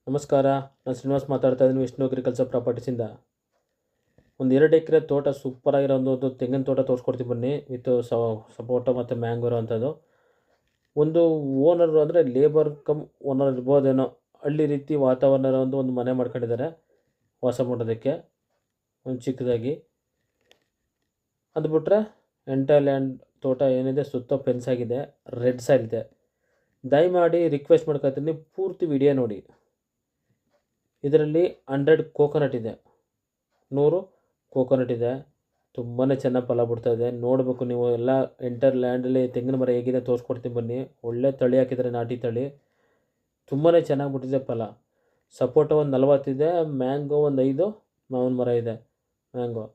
ನಮಸ್ಕಾರ, ನಾನು ಶ್ರೀನಿವಾಸ್ ಮಾತಾಡ್ತಾ ಇದ್ದೀನಿ ವಿಷ್ಣು ಅಗ್ರಿಕಲ್ಚರ್ ಪ್ರಾಪರ್ಟೀಸಿಂದ. ಒಂದು 2 ಎಕರೆ ತೋಟ ಸೂಪರಾಗಿರೋ ಒಂದು ತೆಂಗಿನ ತೋಟ ತೋರಿಸ್ಕೊಡ್ತೀನಿ ಬನ್ನಿ, ವಿತ್ ಸಪೋಟ ಮತ್ತು ಮ್ಯಾಂಗೋ ಇರೋವಂಥದ್ದು. ಒಂದು ಓನರು ಅಂದರೆ ಲೇಬರ್ ಕಮ್ ಓನರ್ ಇರ್ಬೋದೇನೋ, ಹಳ್ಳಿ ರೀತಿ ವಾತಾವರಣ ಇರೋ ಒಂದು ಮನೆ ಮಾಡ್ಕೊಂಡಿದ್ದಾರೆ ವಾಸ ಮಾಡೋದಕ್ಕೆ, ಒಂದು ಚಿಕ್ಕದಾಗಿ. ಅದು ಬಿಟ್ಟರೆ ಎಂಟೈರ್ ಲ್ಯಾಂಡ್ ತೋಟ ಏನಿದೆ ಸುತ್ತ ಫೆನ್ಸ್ ಆಗಿದೆ, ರೆಡ್ ಸೈಲ್ ಇದೆ. ದಯಮಾಡಿ ರಿಕ್ವೆಸ್ಟ್ ಮಾಡ್ಕೊತೀನಿ, ಪೂರ್ತಿ ವಿಡಿಯೋ ನೋಡಿ. ಇದರಲ್ಲಿ 100 ಕೋಕೋನಟ್ ಇದೆ, 100 ಕೋಕೋನಟ್ ಇದೆ. ತುಂಬಾ ಚೆನ್ನಾಗಿ ಫಲ ಬಿಡ್ತಾಯಿದೆ, ನೋಡಬೇಕು ನೀವು. ಎಲ್ಲ ಎಂಟರ್ ಲ್ಯಾಂಡಲ್ಲಿ ತೆಂಗಿನ ಮರ ಹೇಗಿದೆ ತೋರಿಸ್ಕೊಡ್ತೀನಿ ಬನ್ನಿ. ಒಳ್ಳೆ ತಳಿ ಹಾಕಿದ್ದಾರೆ, ನಾಟಿ ತಳಿ. ತುಂಬಾ ಚೆನ್ನಾಗಿ ಬಿಟ್ಟಿದೆ ಫಲ. ಸಪೋಟ ಒಂದು 40 ಇದೆ, ಮ್ಯಾಂಗೋ ಒಂದು 5 ಮಾವಿನ ಮರ ಇದೆ. ಮ್ಯಾಂಗೋ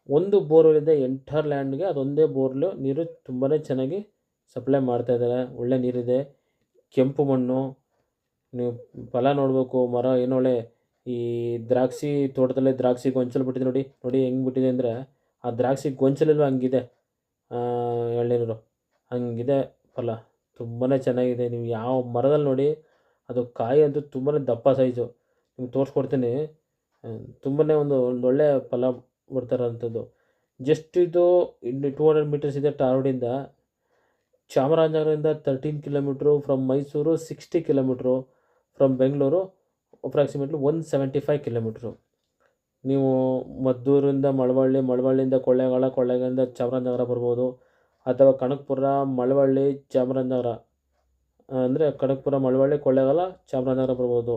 ಒಂದು ಬೋರ್ವೆಲ್ ಇದೆ ಎಂಟರ್ ಲ್ಯಾಂಡ್ಗೆ, ಅದೊಂದೇ ಬೋರ್ಲು. ನೀರು ತುಂಬಾ ಚೆನ್ನಾಗಿ ಸಪ್ಲೈ ಮಾಡ್ತಾಯಿದ್ದಾರೆ, ಒಳ್ಳೆ ನೀರಿದೆ. ಕೆಂಪು ಮಣ್ಣು. ನೀವು ಫಲ ನೋಡಬೇಕು. ಮರ ಏನೊಳ್ಳೆ ಈ ದ್ರಾಕ್ಷಿ ತೋಟದಲ್ಲೇ ದ್ರಾಕ್ಷಿ ಗೊಂಚಲು ಬಿಟ್ಟಿದೆ ನೋಡಿ ಹೆಂಗೆ ಬಿಟ್ಟಿದೆ ಅಂದರೆ, ಆ ದ್ರಾಕ್ಷಿ ಗೊಂಚಲಿಲ್ವ ಹಂಗಿದೆ ಎಳ್ನೀರು, ಹಂಗಿದೆ ಫಲ. ತುಂಬಾ ಚೆನ್ನಾಗಿದೆ. ನೀವು ಯಾವ ಮರದಲ್ಲಿ ನೋಡಿ, ಅದು ಕಾಯಿ ಅಂತೂ ತುಂಬಾ ದಪ್ಪ ಸೈಜು. ನಿಮ್ಗೆ ತೋರಿಸ್ಕೊಡ್ತೀನಿ. ತುಂಬಾ ಒಂದೊಳ್ಳೆ ಫಲ ಬಿಡ್ತಾರಂಥದ್ದು. ಜಸ್ಟ್ ಇದು 200 ಮೀಟರ್ಸ್ ಇದೆ ಟಾರ್ವಾಡಿಂದ. ಚಾಮರಾಜನಗರದಿಂದ 13 kilometre, from Mysuru 60 kilometre, from Bengaluru approximately 175 kilometre. ನೀವು ಮದ್ದೂರಿಂದ ಮಳವಳ್ಳಿ, ಮಳವಳ್ಳಿಯಿಂದ ಕೊಳ್ಳೇಗಾಲದಿಂದ ಚಾಮರಾಜನಗರ ಬರ್ಬೋದು. ಅಥವಾ ಕನಕಪುರ, ಮಳವಳ್ಳಿ, ಚಾಮರಾಜನಗರ ಅಂದರೆ ಕನಕಪುರ, ಮಳವಳ್ಳಿ, ಕೊಳ್ಳೇಗಾಲ, ಚಾಮರಾಜನಗರ ಬರ್ಬೋದು.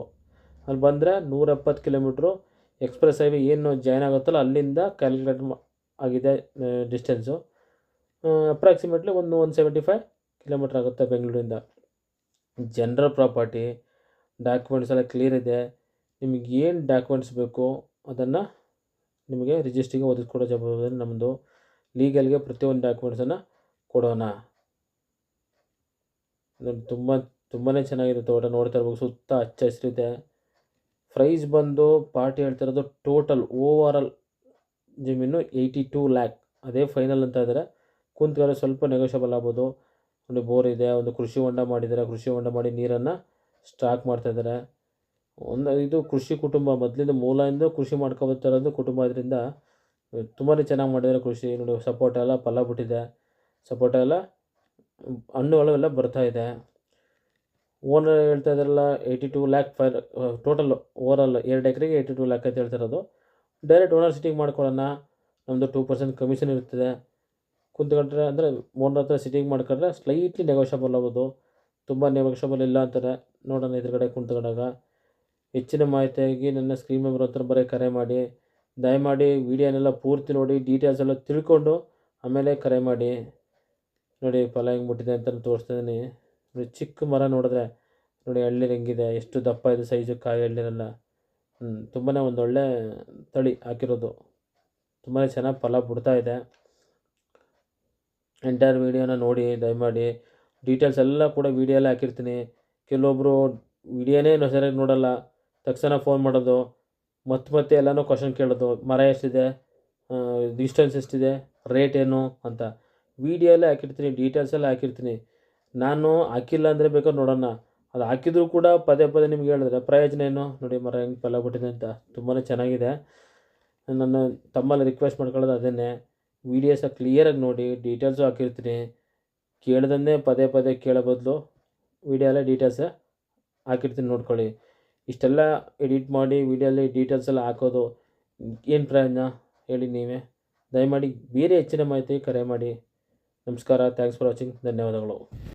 ಅಲ್ಲಿ ಬಂದರೆ 170 ಕಿಲೋಮೀಟ್ರು. ಎಕ್ಸ್ಪ್ರೆಸ್ ಹೈವೇ ಏನು ಜಾಯ್ನ್ ಆಗುತ್ತಲ್ಲ ಅಲ್ಲಿಂದ ಕ್ಯಾಲ್ಕುಲೇಟ್ ಆಗಿದೆ ಡಿಸ್ಟೆನ್ಸು. ಅಪ್ರಾಕ್ಸಿಮೇಟ್ಲಿ 175 ಕಿಲೋಮೀಟ್ರ್ ಆಗುತ್ತೆ ಬೆಂಗಳೂರಿಂದ. ಜನರಲ್ ಪ್ರಾಪರ್ಟಿ, ಡಾಕ್ಯುಮೆಂಟ್ಸ್ ಎಲ್ಲ ಕ್ಲಿಯರ್ ಇದೆ. ನಿಮಗೆ ಏನು ಡಾಕ್ಯುಮೆಂಟ್ಸ್ ಬೇಕು ಅದನ್ನು ನಿಮಗೆ ರಿಜಿಸ್ಟ್ರಿಗೆ ಒದಗಿಸ್ಕೊಡೋ ಜವಾಬ್ದಾರಿ ನಮ್ಮದು. ಲೀಗಲ್ಗೆ ಪ್ರತಿಯೊಂದು ಡಾಕ್ಯುಮೆಂಟ್ಸನ್ನು ಕೊಡೋಣ. ತುಂಬಾ ಚೆನ್ನಾಗಿದೆ ತೋಟ, ನೋಡ್ತಾ ಇರ್ಬೇಕು. ಸುತ್ತ ಹಚ್ಚ ಹಸಿರಿದೆ. ಪ್ರೈಸ್ ಬಂದು ಪಾರ್ಟಿ ಹೇಳ್ತಿರೋದು ಟೋಟಲ್ ಓವರಾಲ್ ಜಮೀನು 82 ಲ್ಯಾಕ್, ಅದೇ ಫೈನಲ್ ಅಂತ ಇದ್ದಾರೆ. ಕುಂತ್ಗಾರೆ ಸ್ವಲ್ಪ ನೆಗೋಷಿಯಬಲ್ ಆಗ್ಬೋದು. ಒಂದು ಬೋರ್ ಇದೆ, ಒಂದು ಕೃಷಿ ಹೊಂಡ ಮಾಡಿದ್ದಾರೆ. ಕೃಷಿ ಹೊಂಡ ಮಾಡಿ ನೀರನ್ನು ಸ್ಟಾಕ್ ಮಾಡ್ತಾಯಿದ್ದಾರೆ. ಇದು ಕೃಷಿ ಕುಟುಂಬ, ಮೊದಲಿಂದ ಮೂಲದಿಂದ ಕೃಷಿ ಮಾಡ್ಕೊಬರ್ತಾರದು ಕುಟುಂಬ. ಇದರಿಂದ ತುಂಬಾ ಚೆನ್ನಾಗಿ ಮಾಡಿದ್ದಾರೆ ಕೃಷಿ. ನೋಡಿ ಸಪೋಟ ಎಲ್ಲ ಫಲ ಬಿಟ್ಟಿದೆ, ಸಪೋಟ ಎಲ್ಲ ಹಣ್ಣುಗಳು ಎಲ್ಲ ಬರ್ತಾಯಿದೆ. ಓನರ್ ಹೇಳ್ತಾ ಇದ್ದಾರಲ್ಲ 82 ಲ್ಯಾಕ್ ಟೋಟಲ್ ಓವರಾಲ್ 2 ಎಕರೆಗೆ 82 ಲ್ಯಾಕ್ ಅಂತ ಹೇಳ್ತಿರೋದು. ಡೈರೆಕ್ಟ್ ಓನರ್ ಸಿಟ್ಟಿಂಗ್ ಮಾಡ್ಕೊಳ್ಳೋಣ, ನಮ್ಮದು 2% ಕಮಿಷನ್ ಇರ್ತದೆ. ಕುಂತ್ಕೊಂಡ್ರೆ ಅಂದರೆ ಓನರ್ ಹತ್ರ ಸಿಟ್ಟಿಂಗ್ ಮಾಡ್ಕೊಂಡ್ರೆ ಸ್ಲೈಟ್ಲಿ ನೆಗೋಷಿಯಬಲ್ ಆಗೋದು. ತುಂಬ ನೆಗೋಷಿಯಬಲ್ ಇಲ್ಲ ಅಂತಾರೆ. ನೋಡೋಣ ಎದುರುಗಡೆ ಕುಂತ್ಕೊಂಡಾಗ. ಹೆಚ್ಚಿನ ಮಾಹಿತಿಯಾಗಿ ನನ್ನ ಸ್ಕ್ರೀನ್ ಮೇಲೆ ಬರೋ ಬರೀ ಕರೆ ಮಾಡಿ. ದಯಮಾಡಿ ವಿಡಿಯೋನೆಲ್ಲ ಪೂರ್ತಿ ನೋಡಿ, ಡೀಟೇಲ್ಸ್ ಎಲ್ಲ ತಿಳ್ಕೊಂಡು ಆಮೇಲೆ ಕರೆ ಮಾಡಿ. ನೋಡಿ ಫಲ ಹೆಂಗೆ ಬಿಟ್ಟಿದೆ ಅಂತ ತೋರಿಸ್ತಾ ಇದ್ದೀನಿ. ನೋಡಿ ಚಿಕ್ಕ ಮರ ನೋಡಿದ್ರೆ ನೋಡಿ ಎಳ್ನೀರು ಹೆಂಗಿದೆ, ಎಷ್ಟು ದಪ್ಪ ಇದೆ ಸೈಜು ಕಾಯಿ ಎಳ್ನೀರೆಲ್ಲ. ತುಂಬಾ ಒಂದೊಳ್ಳೆ ತಳಿ ಹಾಕಿರೋದು. ತುಂಬಾ ಚೆನ್ನಾಗಿ ಫಲ ಬಿಡ್ತಾ ಇದೆ. ಎಂಟೈರ್ ವೀಡಿಯೋನ ನೋಡಿ ದಯಮಾಡಿ. ಡೀಟೇಲ್ಸ್ ಎಲ್ಲ ಕೂಡ ವೀಡಿಯೋಲ್ಲೇ ಹಾಕಿರ್ತೀನಿ. ಕೆಲವೊಬ್ಬರು ವೀಡಿಯೋನೇ ಸರಿಯಾಗಿ ನೋಡೋಲ್ಲ, ತಕ್ಷಣ ಫೋನ್ ಮಾಡೋದು, ಮತ್ತೆ ಎಲ್ಲನೂ ಕ್ವಶನ್ ಕೇಳೋದು. ಮರ ಎಷ್ಟಿದೆ, ಡಿಸ್ಟೆನ್ಸ್ ಎಷ್ಟಿದೆ, ರೇಟ್ ಏನು ಅಂತ ವೀಡಿಯೋಲ್ಲೇ ಹಾಕಿರ್ತೀನಿ, ಡೀಟೇಲ್ಸ್ ಎಲ್ಲ ಹಾಕಿರ್ತೀನಿ. ನಾನು ಹಾಕಿಲ್ಲ ಅಂದರೆ ಬೇಕಾದ್ರೆ ನೋಡೋಣ, ಅದು ಹಾಕಿದರೂ ಕೂಡ ಪದೇ ನಿಮ್ಗೆ ಹೇಳಿದ್ರೆ ಪ್ರಯೋಜನ ಏನು. ನೋಡಿ ಮರ ಹೆಂಗೆ ಫಲ ಬಿಟ್ಟಿದೆ ಅಂತ, ತುಂಬಾ ಚೆನ್ನಾಗಿದೆ. ನಾನು ತಮ್ಮಲ್ಲಿ ರಿಕ್ವೆಸ್ಟ್ ಮಾಡ್ಕೊಳ್ಳೋದು ಅದನ್ನೇ, ವೀಡಿಯೋಸ ಕ್ಲಿಯರಾಗಿ ನೋಡಿ, ಡೀಟೇಲ್ಸು ಹಾಕಿರ್ತೀನಿ. ಕೇಳ್ದನ್ನೇ ಪದೇ ಕೇಳೋ ಬದಲು ವೀಡಿಯೋಲ್ಲೇ ಡೀಟೇಲ್ಸ್ ಹಾಕಿರ್ತೀನಿ, ನೋಡ್ಕೊಳ್ಳಿ. ಇಷ್ಟೆಲ್ಲ ಎಡಿಟ್ ಮಾಡಿ ವೀಡಿಯೋಲ್ಲಿ ಡೀಟೇಲ್ಸ್ ಎಲ್ಲ ಹಾಕೋದು ಏನು ಪ್ರಯೋಜನ ಹೇಳಿ ನೀವೇ. ದಯಮಾಡಿ ಬೇರೆ ಹೆಚ್ಚಿನ ಮಾಹಿತಿ ಕರೆ ಮಾಡಿ. ನಮಸ್ಕಾರ, ಥ್ಯಾಂಕ್ಸ್ ಫಾರ್ ವಾಚಿಂಗ್, ಧನ್ಯವಾದಗಳು.